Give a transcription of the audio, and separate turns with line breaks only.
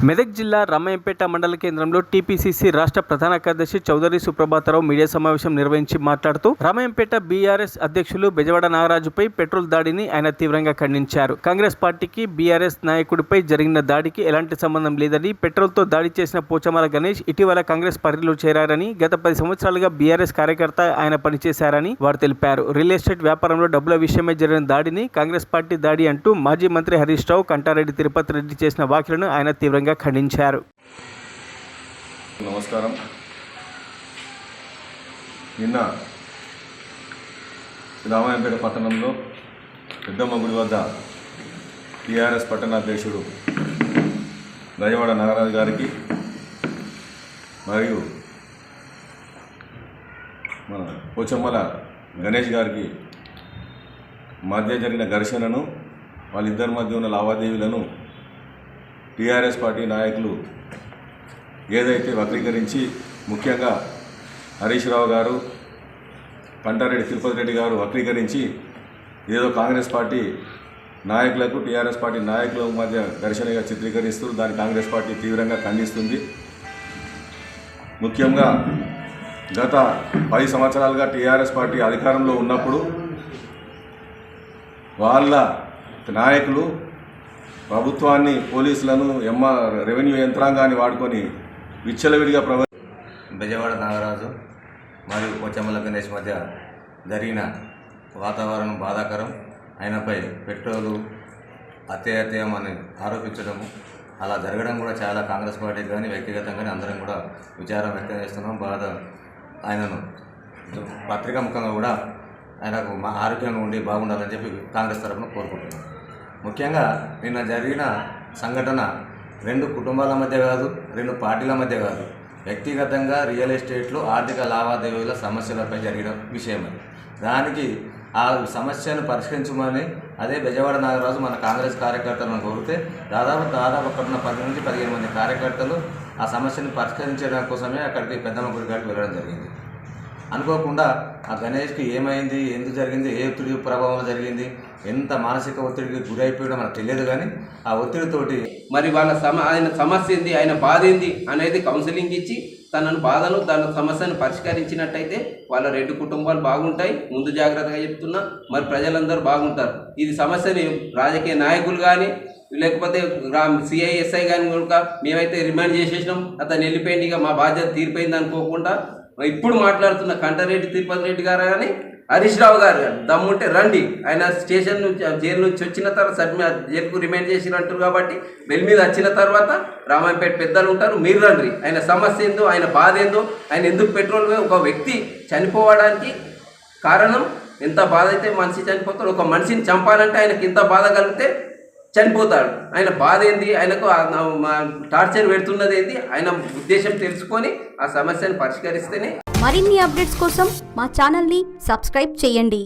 మెదక్ జిల్లా రామాయంపేట మండల కేంద్రంలో టీపీసీసీ రాష్ట్ర ప్రధాన కార్యదర్శి చౌదరి సుప్రభాతరావు మీడియా సమావేశం నిర్వహించి మాట్లాడుతూ రామాయంపేట బీఆర్ఎస్ అధ్యక్షులు బెజవాడ నాగరాజుపై పెట్రోల్ దాడిని ఆయన తీవ్రంగా ఖండించారు. కాంగ్రెస్ పార్టీకి బీఆర్ఎస్ నాయకుడిపై జరిగిన దాడికి ఎలాంటి సంబంధం లేదని, పెట్రోల్తో దాడి చేసిన పోచమల గణేష్ ఇటీవల కాంగ్రెస్ పార్టీలో చేరారని, గత 10 సంవత్సరాలుగా బీఆర్ఎస్ కార్యకర్త ఆయన పనిచేశారని వారు తెలిపారు. రియల్ ఎస్టేట్ వ్యాపారంలో డబ్బుల విషయమై జరిగిన దాడిని కాంగ్రెస్ పార్టీ దాడి అంటూ మాజీ మంత్రి హరీష్ రావు, కంటారెడ్డి తిరుపతి రెడ్డి చేసిన వ్యాఖ్యలను ఆయన తీవ్రంగా ఖండించారు.
నమస్కారం. నిన్న రామాయంపేట పట్టణంలో పెద్దమ్మ గుడి వద్ద టీఆర్ఎస్ పట్టణ అధ్యక్షుడు బెజవాడ నాగరాజు గారికి మరియు మన పోచమ్మల గణేష్ గారికి మధ్య జరిగిన ఘర్షణను, వాళ్ళిద్దరి మధ్య ఉన్న లావాదేవీలను టీఆర్ఎస్ పార్టీ నాయకులు ఏదైతే వక్రీకరించి, ముఖ్యంగా హరీష్ రావు గారు, కంటారెడ్డి తిరుపతి రెడ్డి గారు వక్రీకరించి ఏదో కాంగ్రెస్ పార్టీ నాయకులకు టీఆర్ఎస్ పార్టీ నాయకుల మధ్య ఘర్షణగా చిత్రీకరిస్తూ దాన్ని కాంగ్రెస్ పార్టీ తీవ్రంగా ఖండిస్తుంది. ముఖ్యంగా గత 10 సంవత్సరాలుగా టీఆర్ఎస్ పార్టీ అధికారంలో ఉన్నప్పుడు వాళ్ళ నాయకులు ప్రభుత్వాన్ని, పోలీసులను, రెవెన్యూ యంత్రాంగాన్ని వాడుకొని విచ్చలవిడిగా
బెజవాడ నాగరాజు మరియు పోచమ్మల గణేష్ మధ్య జరిగిన వాతావరణం బాధాకరం. ఆయనపై పెట్రోలు అత్యయం అని ఆరోపించడము, అలా జరగడం కూడా చాలా కాంగ్రెస్ పార్టీకి కానీ వ్యక్తిగతంగానే అందరం కూడా విచారం వ్యక్తం చేస్తున్నాం. బాధ ఆయనను పత్రికాముఖంగా కూడా ఆయనకు ఆరోగ్యంగా ఉండి బాగుండాలని చెప్పి కాంగ్రెస్ తరఫున కోరుకుంటున్నాం. ముఖ్యంగా నిన్న జరిగిన సంఘటన 2 కుటుంబాల మధ్య కాదు, 2 పార్టీల మధ్య కాదు, వ్యక్తిగతంగా రియల్ ఎస్టేట్లో ఆర్థిక లావాదేవీల సమస్యలపై జరిగిన విషయం. దానికి ఆ సమస్యను పరిష్కరించమని అదే బెజవాడ నాగరాజు మన కాంగ్రెస్ కార్యకర్తలను కోరితే దాదాపు అక్కడ ఉన్న 10 నుంచి 15 మంది కార్యకర్తలు ఆ సమస్యను పరిష్కరించడం కోసమే అక్కడికి పెద్దమ్మ గుడి కాడికి వెళ్ళడం జరిగింది. అనుకోకుండా ఆ గణేష్కి ఏమైంది, ఎందుకు జరిగింది, ఏ ఒత్తిడి ప్రభావం జరిగింది, ఎంత మానసిక ఒత్తిడికి గురైపోయడో మనకు తెలియదు. కానీ ఆ ఒత్తిడితోటి
మరి వాళ్ళ ఆయన సమస్య ఏంది, ఆయన బాధ ఏంది అనేది కౌన్సిలింగ్ ఇచ్చి తనను బాధను, తన సమస్యను పరిష్కరించినట్టయితే వాళ్ళ 2 కుటుంబాలు బాగుంటాయి. ముందు జాగ్రత్తగా చెప్తున్నా, మరి ప్రజలందరూ బాగుంటారు. ఇది సమస్యని రాజకీయ నాయకులు కానీ లేకపోతే సిఐఎస్ఐ కానీ కూడా మేమైతే రిమైండ్ చేసేసినాం, అతను వెళ్ళిపోయింది, ఇక మా బాధ్యత తీరిపోయింది అనుకోకుండా ఇప్పుడు మాట్లాడుతున్న కంటారెడ్డి తిరుపతి రెడ్డి గారు కానీ హరీష్ రావు గారు దమ్ముంటే రండి. ఆయన స్టేషన్ నుంచి జైలు నుంచి వచ్చిన తర్వాత జైలుకు రిమైండ్ చేసిరంటారు కాబట్టి బెల్ మీద వచ్చిన తర్వాత రామాయంపేట పెద్దలు ఉంటారు, మీరు రండి. ఆయన సమస్య ఏందో, ఆయన బాధ ఏందో, ఆయన ఎందుకు పెట్రోల్ ఒక వ్యక్తి చనిపోవడానికి కారణం ఎంత బాధ అయితే మనిషి చనిపోతాడు. ఒక మనిషిని చంపాలంటే ఆయనకి ఇంత బాధ కలిగితే చనిపోతాడు. ఆయన బాధ ఏంది, ఆయనకు టార్చర్ పెడుతున్నది ఏంది, ఆయన ఉద్దేశం తెలుసుకొని ఆ సమస్యను పరిష్కరిస్తేనే.
మరిన్ని అప్డేట్స్ కోసం మా ఛానల్ని సబ్స్క్రైబ్ చేయండి.